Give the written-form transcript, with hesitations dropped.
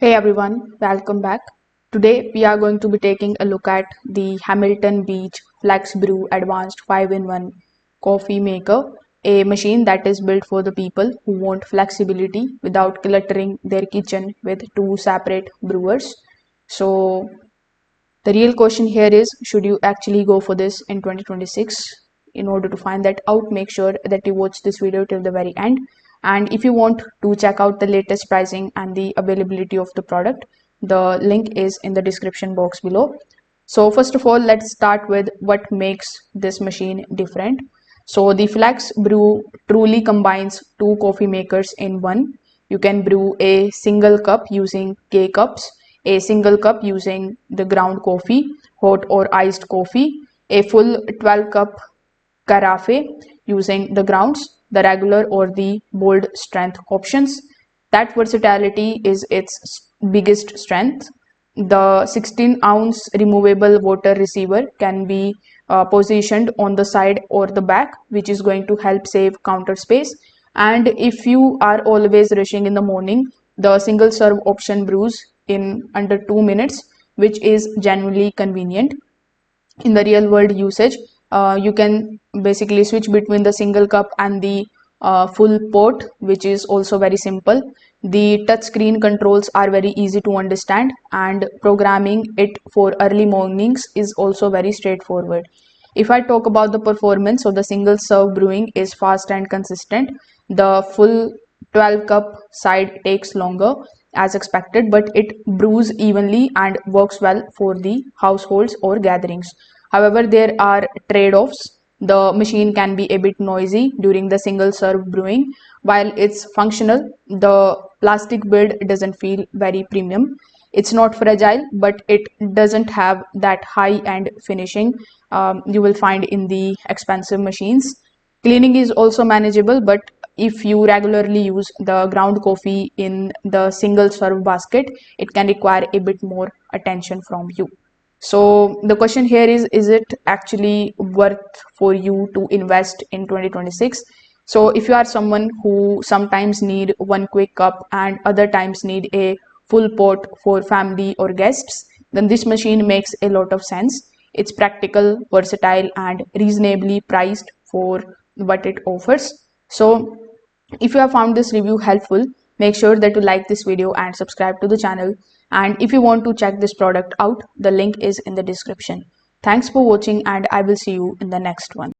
Hey everyone, welcome back. Today we are going to be taking a look at the Hamilton Beach FlexBrew Advanced 5-in-1 coffee maker, a machine that is built for the people who want flexibility without cluttering their kitchen with two separate brewers. So the real question here is, should you actually go for this in 2026? In order to find that out, make sure that you watch this video till the very end. And if you want to check out the latest pricing and the availability of the product, the link is in the description box below. So first of all, let's start with what makes this machine different. So the Flex Brew truly combines two coffee makers in one. You can brew a single cup using K cups, a single cup using the ground coffee, hot or iced coffee, a full 12 cup carafe using the grounds, the regular or the bold strength options. That versatility is its biggest strength. The 16-ounce removable water receiver can be positioned on the side or the back, which is going to help save counter space. And if you are always rushing in the morning, the single serve option brews in under 2 minutes, which is genuinely convenient. In the real world usage, you can basically switch between the single cup and the full pot, which is also very simple. The touchscreen controls are very easy to understand, and programming it for early mornings is also very straightforward. If I talk about the performance, so the single serve brewing is fast and consistent. The full 12 cup side takes longer as expected, but it brews evenly and works well for the households or gatherings. However, there are trade-offs. The machine can be a bit noisy during the single serve brewing. While it's functional, the plastic build doesn't feel very premium. It's not fragile, but it doesn't have that high-end finishing you will find in the expensive machines. Cleaning is also manageable, but if you regularly use the ground coffee in the single serve basket, it can require a bit more attention from you. So the question here is it actually worth for you to invest in 2026? So if you are someone who sometimes need one quick cup and other times need a full pot for family or guests, then this machine makes a lot of sense. It's practical, versatile, and reasonably priced for what it offers. So if you have found this review helpful, make sure that you like this video and subscribe to the channel. And if you want to check this product out, the link is in the description. Thanks for watching, and I will see you in the next one.